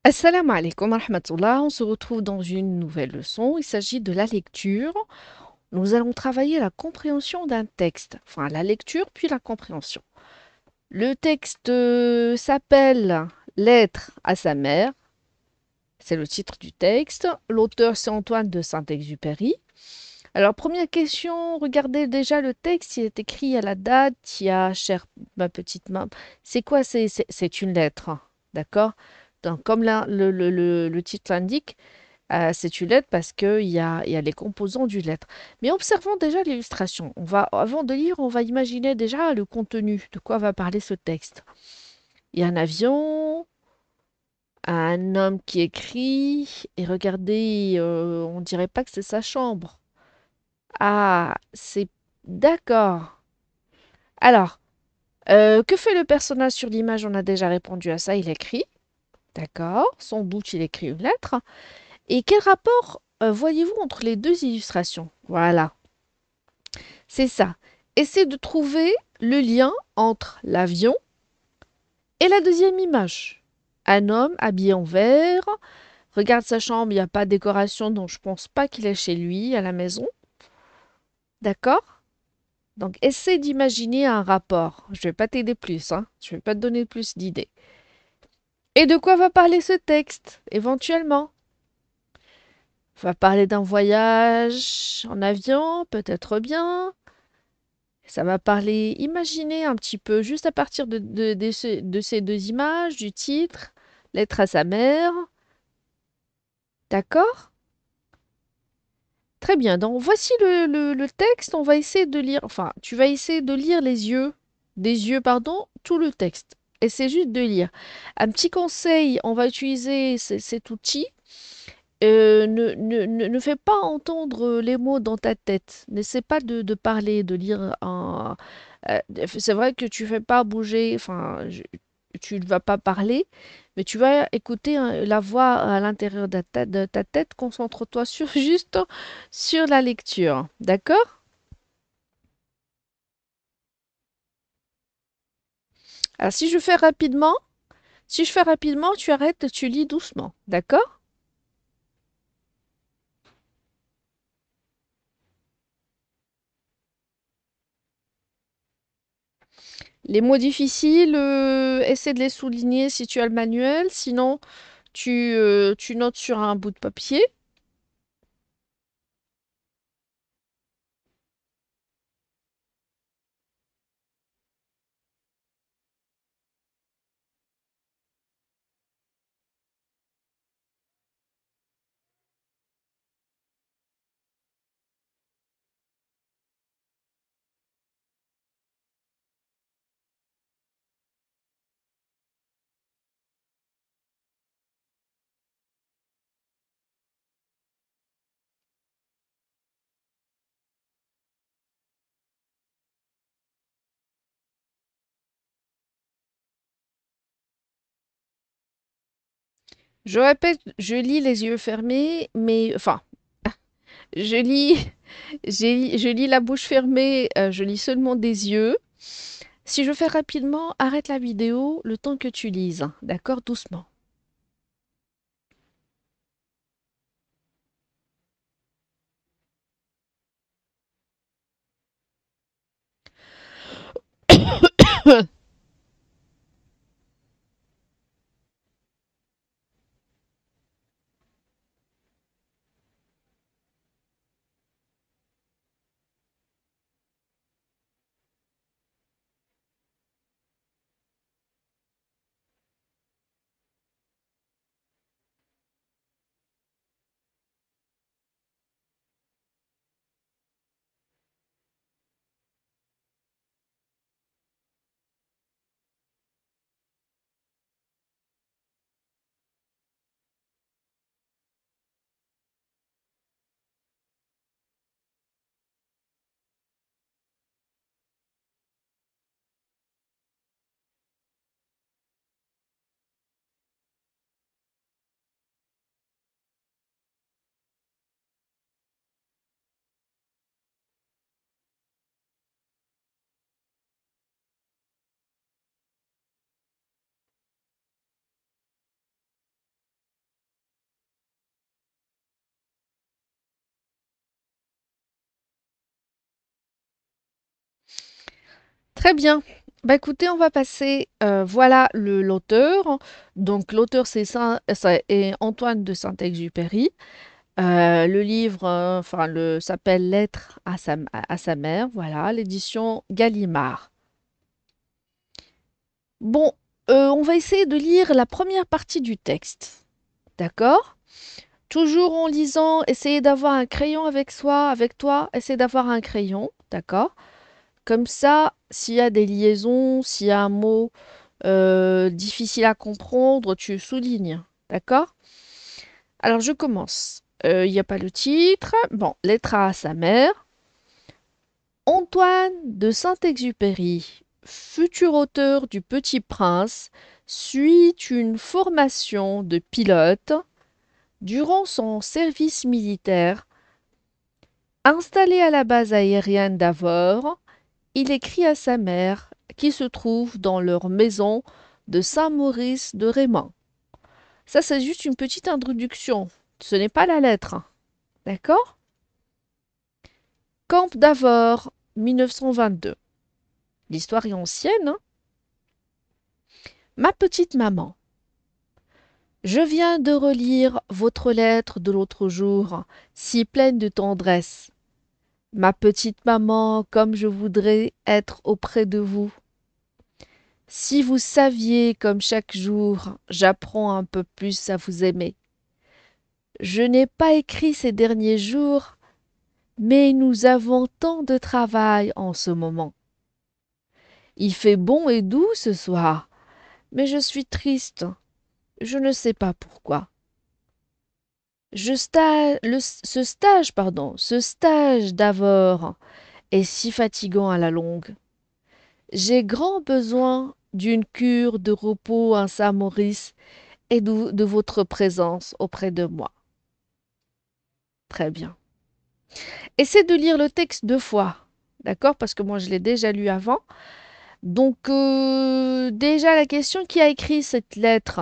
Assalamu alaikum wa rahmatullah. On se retrouve dans une nouvelle leçon. Il s'agit de la lecture. Nous allons travailler la compréhension d'un texte. Enfin, la lecture puis la compréhension. Le texte s'appelle Lettre à sa mère. C'est le titre du texte. L'auteur, c'est Antoine de Saint-Exupéry. Alors, première question, regardez déjà le texte. Il est écrit à la date. Il y a, chère ma petite main. C'est quoi? C'est une lettre. D'accord? Donc, comme le titre l'indique, c'est une lettre parce qu'il y a les composants d'une lettre. Mais observons déjà l'illustration. Avant de lire, on va imaginer déjà le contenu, de quoi va parler ce texte. Il y a un avion, un homme qui écrit, et regardez, on dirait pas que c'est sa chambre. Ah, c'est d'accord. Alors, que fait le personnage sur l'image? On a déjà répondu à ça, il écrit. D'accord, sans doute il écrit une lettre. Et quel rapport voyez-vous entre les deux illustrations? Voilà, c'est ça. Essayez de trouver le lien entre l'avion et la deuxième image. Un homme habillé en vert, regarde sa chambre, il n'y a pas de décoration, donc je pense pas qu'il est chez lui, à la maison. D'accord? Donc essaie d'imaginer un rapport. Je vais pas t'aider plus, hein. Je vais pas te donner plus d'idées. Et de quoi va parler ce texte, éventuellement? Va parler d'un voyage en avion, peut-être bien. Ça va parler, imaginez un petit peu, juste à partir de ces deux images, du titre, lettre à sa mère. D'accord? Très bien. Donc, voici le texte. On va essayer de lire, enfin, tu vas essayer de lire des yeux, pardon, tout le texte. Essaie juste de lire. Un petit conseil, on va utiliser cet outil. Ne fais pas entendre les mots dans ta tête. N'essaie pas de parler, de lire un. C'est vrai que tu fais pas bouger, enfin, tu ne vas pas parler, mais tu vas écouter hein, la voix à l'intérieur de ta tête. Concentre-toi sur, juste sur la lecture. D'accord? Alors, si je fais rapidement, tu arrêtes, tu lis doucement. D'accord? Les mots difficiles, essaie de les souligner si tu as le manuel. Sinon, tu notes sur un bout de papier. Je répète, je lis les yeux fermés, mais enfin, je lis, je lis la bouche fermée, je lis seulement des yeux. Si je fais rapidement, arrête la vidéo le temps que tu lises. D'accord? Doucement. Très bien. Bah écoutez, on va passer, voilà l'auteur. Donc l'auteur c'est Antoine de Saint-Exupéry. Le livre s'appelle Lettre à sa mère, voilà, l'édition Gallimard. Bon, on va essayer de lire la première partie du texte. D'accord? Toujours en lisant, essayez d'avoir un crayon avec soi, avec toi, essayez d'avoir un crayon, d'accord? Comme ça, s'il y a des liaisons, s'il y a un mot difficile à comprendre, tu soulignes, d'accord? Alors je commence. Il n'y a pas le titre. Bon, lettre à sa mère. Antoine de Saint-Exupéry, futur auteur du Petit Prince, suit une formation de pilote. Durant son service militaire, installé à la base aérienne d'Avord, il écrit à sa mère, qui se trouve dans leur maison de Saint-Maurice de Réman. Ça, c'est juste une petite introduction. Ce n'est pas la lettre. D'accord? Camp d'Avord, 1922. L'histoire est ancienne, hein? Ma petite maman, je viens de relire votre lettre de l'autre jour, si pleine de tendresse. Ma petite maman, comme je voudrais être auprès de vous. Si vous saviez comme chaque jour j'apprends un peu plus à vous aimer. Je n'ai pas écrit ces derniers jours, mais nous avons tant de travail en ce moment. Il fait bon et doux ce soir, mais je suis triste. Je ne sais pas pourquoi. Ce stage d'Avord est si fatigant à la longue. J'ai grand besoin d'une cure de repos à Saint-Maurice et de votre présence auprès de moi. Très bien. Essaie de lire le texte 2 fois, d'accord? Parce que moi, je l'ai déjà lu avant. Donc, déjà, la question: qui a écrit cette lettre?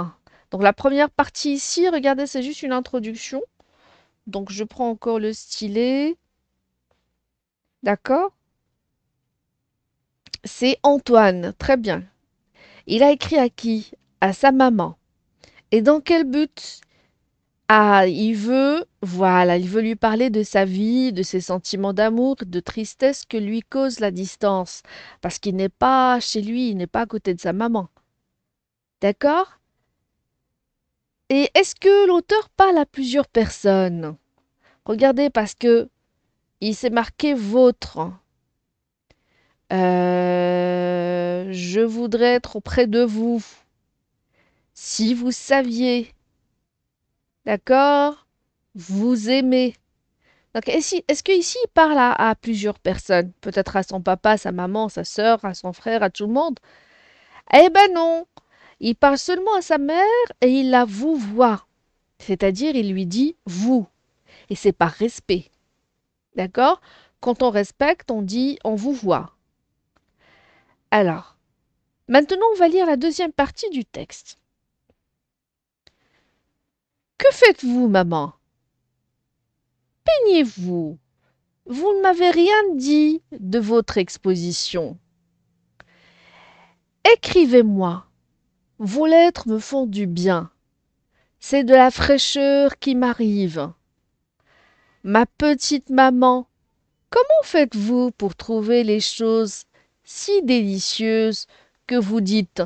Donc, la première partie ici, regardez, c'est juste une introduction. Donc, je prends encore le stylet. D'accord? C'est Antoine. Très bien. Il a écrit à qui? À sa maman. Et dans quel but? Ah, voilà, il veut lui parler de sa vie, de ses sentiments d'amour, de tristesse que lui cause la distance. Parce qu'il n'est pas chez lui, il n'est pas à côté de sa maman. D'accord? Et est-ce que l'auteur parle à plusieurs personnes? Regardez, parce que il s'est marqué votre. Je voudrais être auprès de vous. Si vous saviez, d'accord? Vous aimez. Donc, est-ce que ici il parle à plusieurs personnes? Peut-être à son papa, à sa maman, à sa sœur, à son frère, à tout le monde? Eh ben non! Il parle seulement à sa mère et il la vous voit. C'est-à-dire, il lui dit vous. Et c'est par respect. D'accord? Quand on respecte, on dit on vous voit. Alors, maintenant, on va lire la deuxième partie du texte. Que faites-vous, maman? Peignez-vous. Vous ne m'avez rien dit de votre exposition. Écrivez-moi. Vos lettres me font du bien. C'est de la fraîcheur qui m'arrive. Ma petite maman, comment faites-vous pour trouver les choses si délicieuses que vous dites?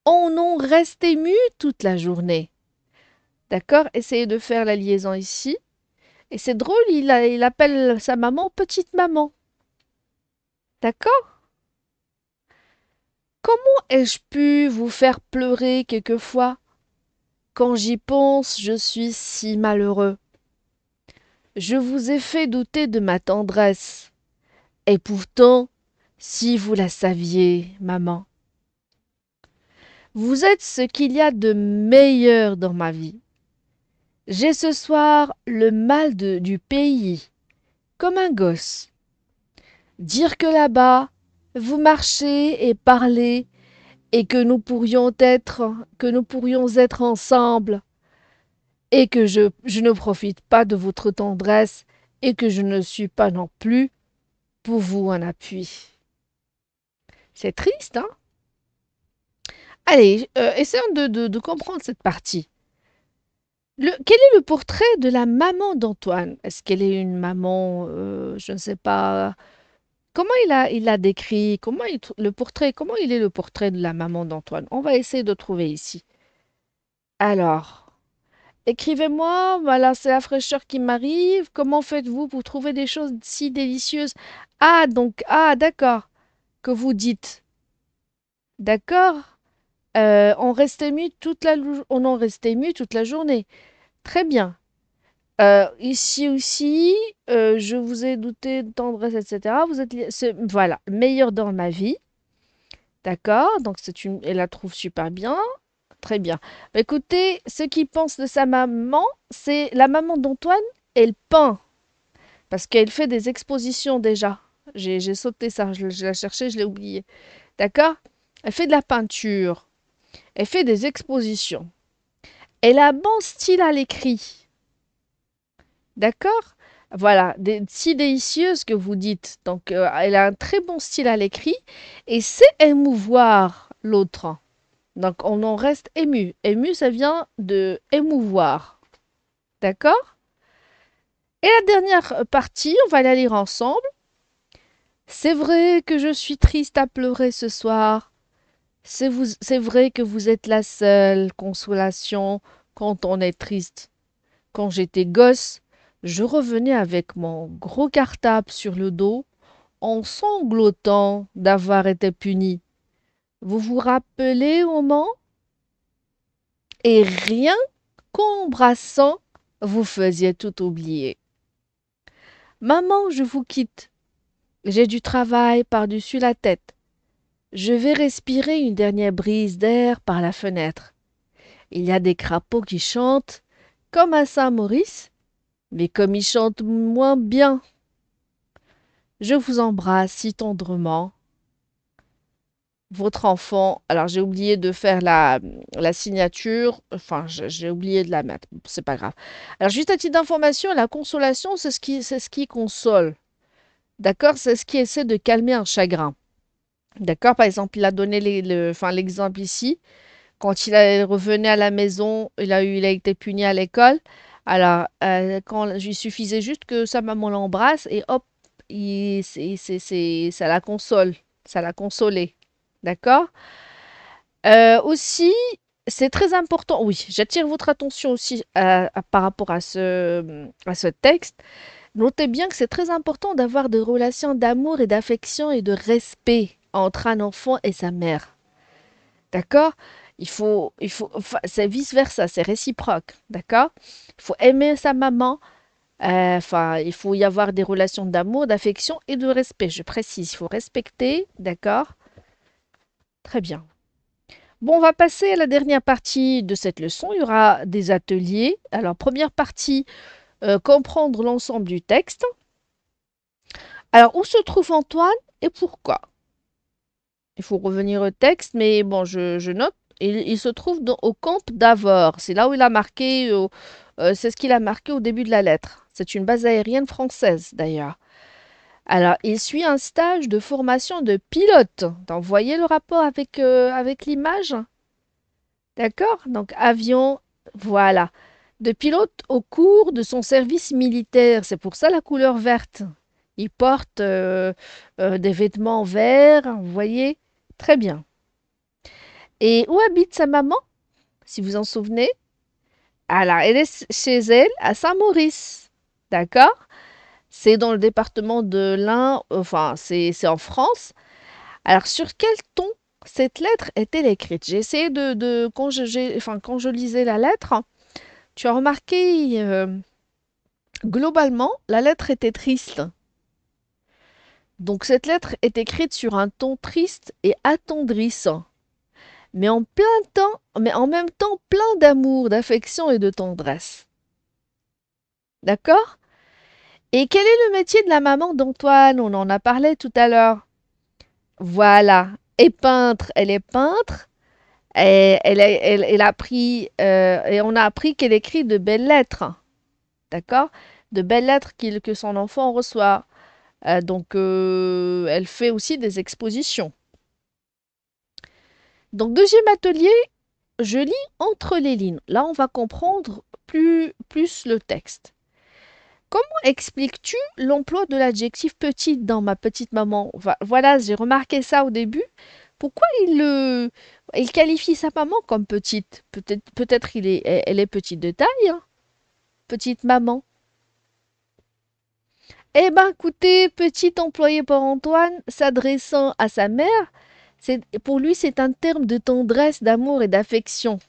On en reste ému toute la journée. D'accord? Essayez de faire la liaison ici. Et c'est drôle, il appelle sa maman petite maman. D'accord? Comment ai-je pu vous faire pleurer quelquefois? Quand j'y pense, je suis si malheureux. Je vous ai fait douter de ma tendresse. Et pourtant, si vous la saviez, maman, vous êtes ce qu'il y a de meilleur dans ma vie. J'ai ce soir le mal du pays, comme un gosse. Dire que là-bas, vous marchez et parlez, et que nous pourrions être ensemble, et que je ne profite pas de votre tendresse, et que je ne suis pas non plus pour vous un appui. C'est triste, hein? Allez, essayons de comprendre cette partie. Quel est le portrait de la maman d'Antoine? Est-ce qu'elle est une maman, je ne sais pas. Comment il l'a décrit? Le portrait, comment il est le portrait de la maman d'Antoine? On va essayer de trouver ici. Alors, écrivez-moi, voilà, c'est la fraîcheur qui m'arrive. Comment faites-vous pour trouver des choses si délicieuses? Ah, donc, ah, d'accord, que vous dites. D'accord. On en reste ému toute la journée. Très bien. Ici aussi, je vous ai douté de tendresse, etc. Voilà, meilleur dans ma vie. D'accord. Donc, elle la trouve super bien. Très bien. Bah, écoutez, ce qu'il pense de sa maman, c'est la maman d'Antoine, elle peint. Parce qu'elle fait des expositions déjà. J'ai sauté ça, je l'ai cherché, je l'ai oublié. D'accord? Elle fait de la peinture. Elle fait des expositions. Elle a un bon style à l'écrit. D'accord? Voilà, si délicieuse que vous dites. Donc, elle a un très bon style à l'écrit et sait émouvoir l'autre. Donc, on en reste ému. Ému, ça vient de émouvoir. D'accord? Et la dernière partie, on va la lire ensemble. C'est vrai que je suis triste à pleurer ce soir. C'est vrai que vous êtes la seule consolation quand on est triste. Quand j'étais gosse, je revenais avec mon gros cartable sur le dos, en sanglotant d'avoir été puni. Vous vous rappelez, maman? Et rien qu'embrassant, vous faisiez tout oublier. Maman, je vous quitte. J'ai du travail par-dessus la tête. Je vais respirer une dernière brise d'air par la fenêtre. Il y a des crapauds qui chantent, comme à Saint-Maurice, mais comme ils chantent moins bien. Je vous embrasse si tendrement. Votre enfant. Alors, j'ai oublié de faire la signature. Enfin, j'ai oublié de la mettre. C'est pas grave. Alors, juste à titre d'information, la consolation, c'est ce qui console. D'accord? C'est ce qui essaie de calmer un chagrin. D'accord? Par exemple, il a donné enfin, l'exemple ici. Quand revenait à la maison, il a été puni à l'école. Alors, quand il suffisait juste que sa maman l'embrasse et hop, ça la console. Ça l'a consolé. D'accord? Aussi, c'est très important. Oui, j'attire votre attention aussi par rapport à ce texte. Notez bien que c'est très important d'avoir des relations d'amour et d'affection et de respect entre un enfant et sa mère. D'accord? Enfin, c'est vice-versa, c'est réciproque. D'accord? Il faut aimer sa maman. Enfin, il faut y avoir des relations d'amour, d'affection et de respect. Je précise, il faut respecter. D'accord? Très bien. Bon, on va passer à la dernière partie de cette leçon. Il y aura des ateliers. Alors, première partie, comprendre l'ensemble du texte. Alors, où se trouve Antoine et pourquoi? Il faut revenir au texte, mais bon, je note. Il se trouve au camp d'Avor. C'est là où il a marqué, c'est ce qu'il a marqué au début de la lettre. C'est une base aérienne française, d'ailleurs. Alors, il suit un stage de formation de pilote. Donc, vous voyez le rapport avec l'image? D'accord? Donc, avion, voilà. De pilote au cours de son service militaire. C'est pour ça la couleur verte. Il porte des vêtements verts, vous voyez? Très bien. Et où habite sa maman, si vous en souvenez? Alors, elle est chez elle à Saint-Maurice. D'accord? C'est dans le département de l'Ain, enfin, c'est en France. Alors, sur quel ton cette lettre est-elle écrite? J'ai essayé enfin, quand je lisais la lettre, tu as remarqué, globalement, la lettre était triste. Donc, cette lettre est écrite sur un ton triste et attendrissant, mais en même temps plein d'amour, d'affection et de tendresse. D'accord? Et quel est le métier de la maman d'Antoine? On en a parlé tout à l'heure. Voilà. Et peintre, elle est peintre. Et elle a appris, et on a appris qu'elle écrit de belles lettres. D'accord? De belles lettres que son enfant reçoit. Donc, elle fait aussi des expositions. Donc, deuxième atelier, je lis entre les lignes. Là, on va comprendre plus le texte. Comment expliques-tu l'emploi de l'adjectif petite dans ma petite maman? Voilà, j'ai remarqué ça au début. Pourquoi il qualifie sa maman comme petite? Peut-être elle est petite de taille, hein, petite maman. Eh ben, écoutez, petit employé par Antoine, s'adressant à sa mère, pour lui, c'est un terme de tendresse, d'amour et d'affection.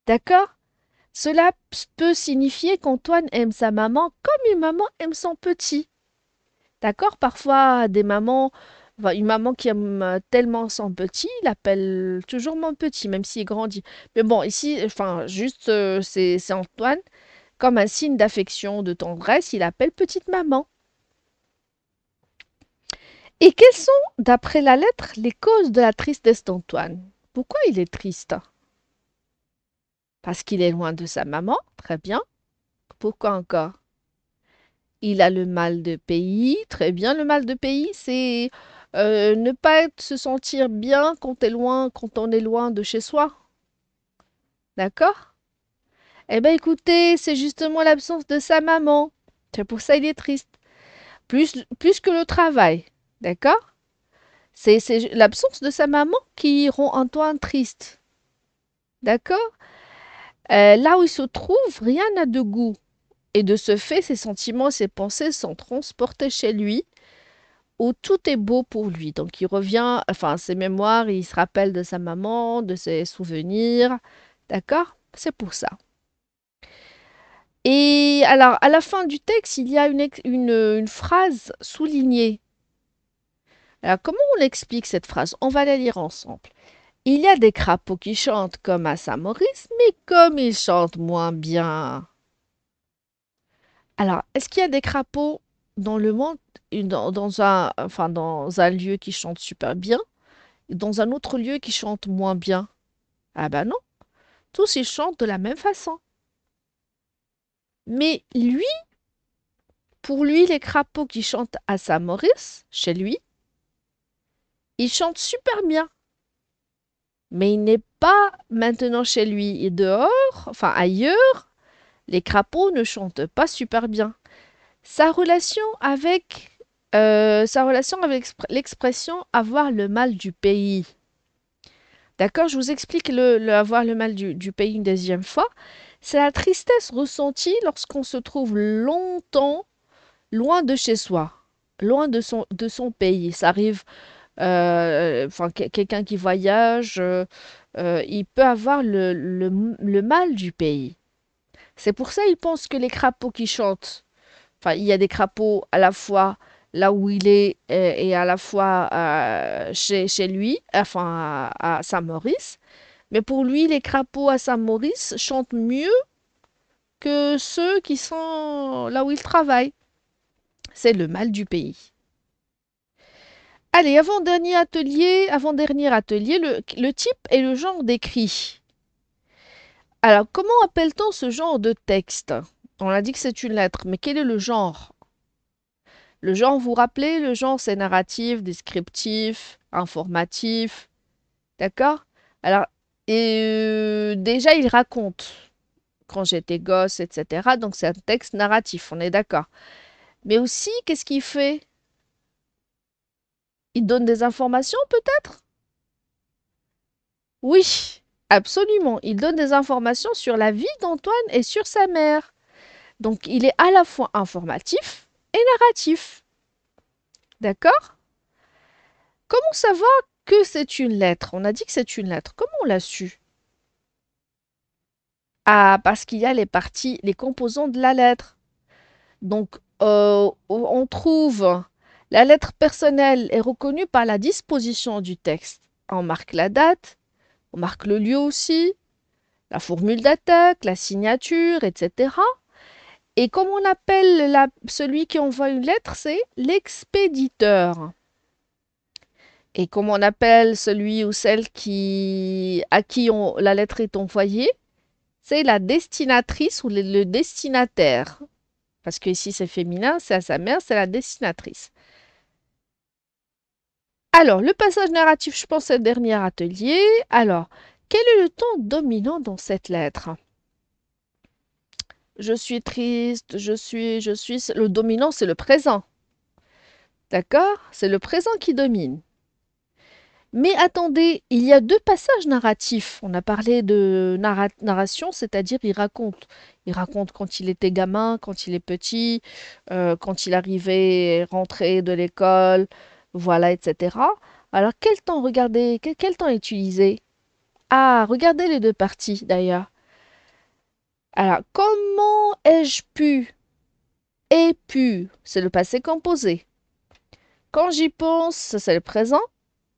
D'accord? Cela peut signifier qu'Antoine aime sa maman comme une maman aime son petit. D'accord? Parfois, une maman qui aime tellement son petit, l'appelle toujours mon petit, même s'il grandit. Mais bon, ici, enfin, juste, c'est Antoine, comme un signe d'affection, de tendresse, il appelle petite maman. Et quelles sont, d'après la lettre, les causes de la tristesse d'Antoine? Pourquoi il est triste? Parce qu'il est loin de sa maman, très bien. Pourquoi encore? Il a le mal de pays, très bien. Le mal de pays, c'est ne pas se sentir bien quand on est loin de chez soi. D'accord? Eh bien, écoutez, c'est justement l'absence de sa maman. C'est pour ça qu'il est triste. Plus que le travail. D'accord? C'est l'absence de sa maman qui rend Antoine triste. D'accord? Là où il se trouve, rien n'a de goût. Et de ce fait, ses sentiments, ses pensées sont transportés chez lui, où tout est beau pour lui. Donc il revient, enfin, ses mémoires, il se rappelle de sa maman, de ses souvenirs. D'accord? C'est pour ça. Et alors, à la fin du texte, il y a une phrase soulignée. Alors, comment on explique cette phrase? On va la lire ensemble. Il y a des crapauds qui chantent comme à Saint-Maurice, mais comme ils chantent moins bien. Alors, est-ce qu'il y a des crapauds dans le monde, dans un lieu qui chante super bien, et dans un autre lieu qui chante moins bien? Ah ben non, tous ils chantent de la même façon. Mais lui, pour lui, les crapauds qui chantent à Saint-Maurice, chez lui, ils chantent super bien. Mais il n'est pas maintenant chez lui. Et dehors, enfin ailleurs, les crapauds ne chantent pas super bien. Sa relation avec l'expression avoir le mal du pays. D'accord, je vous explique avoir le mal du pays une deuxième fois. C'est la tristesse ressentie lorsqu'on se trouve longtemps loin de chez soi, loin de son pays. Ça arrive, enfin, quelqu'un qui voyage, il peut avoir le mal du pays. C'est pour ça qu'il pense que les crapauds qui chantent, enfin, il y a des crapauds à la fois là où il est et à la fois chez lui, enfin à Saint-Maurice. Mais pour lui, les crapauds à Saint-Maurice chantent mieux que ceux qui sont là où il travaille. C'est le mal du pays. Allez, avant-dernier atelier, le type et le genre d'écrit. Alors, comment appelle-t-on ce genre de texte? On a dit que c'est une lettre, mais quel est le genre? Le genre, vous vous rappelez, le genre c'est narratif, descriptif, informatif, d'accord? Alors, déjà il raconte quand j'étais gosse, etc. Donc c'est un texte narratif, on est d'accord. Mais aussi, qu'est-ce qu'il fait? Il donne des informations peut-être? Oui, absolument. Il donne des informations sur la vie d'Antoine et sur sa mère. Donc il est à la fois informatif et narratif. D'accord? Comment savoir que c'est une lettre? On a dit que c'est une lettre. Comment on l'a su? Ah, parce qu'il y a les parties, les composants de la lettre. Donc, on trouve la lettre personnelle est reconnue par la disposition du texte. On marque la date, on marque le lieu aussi, la formule d'attaque, la signature, etc. Et comme on appelle celui qui envoie une lettre, c'est l'expéditeur. Et comme on appelle celui ou celle à qui la lettre est envoyée, c'est la destinatrice ou le destinataire. Parce que ici c'est féminin, c'est à sa mère, c'est la destinatrice. Alors, le passage narratif, je pense, c'est le dernier atelier. Alors, quel est le ton dominant dans cette lettre? Je suis triste, je suis. Le dominant, c'est le présent. D'accord? C'est le présent qui domine. Mais attendez, il y a deux passages narratifs. On a parlé de narration, c'est-à-dire il raconte. Il raconte quand il était gamin, quand il est petit, quand il arrivait, rentré de l'école, voilà, etc. Alors quel temps, regardez, quel temps utiliser? Ah, regardez les deux parties d'ailleurs. Alors, comment ai-je pu? Ai pu, c'est le passé composé. Quand j'y pense, c'est le présent.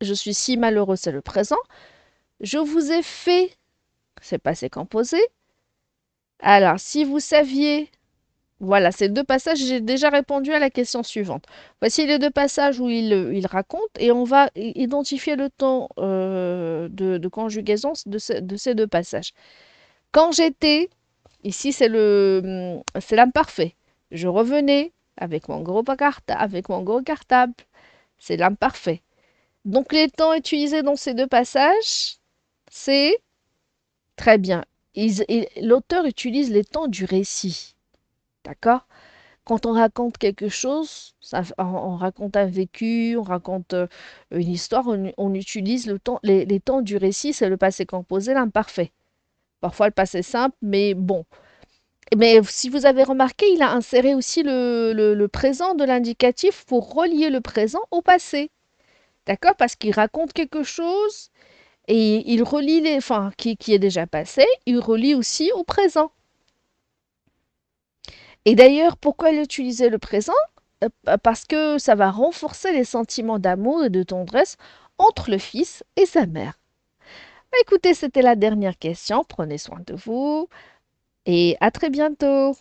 Je suis si malheureux, c'est le présent. Je vous ai fait, c'est passé composé. Alors, si vous saviez, voilà, ces deux passages, j'ai déjà répondu à la question suivante. Voici les deux passages où il raconte et on va identifier le temps de conjugaison de ces deux passages. Quand j'étais, ici c'est l'imparfait. Je revenais avec mon gros cartable, c'est l'imparfait. Donc les temps utilisés dans ces deux passages, c'est très bien. L'auteur utilise les temps du récit. D'accord? Quand on raconte quelque chose, on raconte un vécu, on raconte une histoire, on utilise les temps du récit, c'est le passé composé, l'imparfait. Parfois le passé simple, mais bon. Mais si vous avez remarqué, il a inséré aussi le présent de l'indicatif pour relier le présent au passé. D'accord? Parce qu'il raconte quelque chose et il relie enfin, qui est déjà passé, il relie aussi au présent. Et d'ailleurs, pourquoi il utilisait le présent? Parce que ça va renforcer les sentiments d'amour et de tendresse entre le fils et sa mère. Écoutez, c'était la dernière question. Prenez soin de vous et à très bientôt.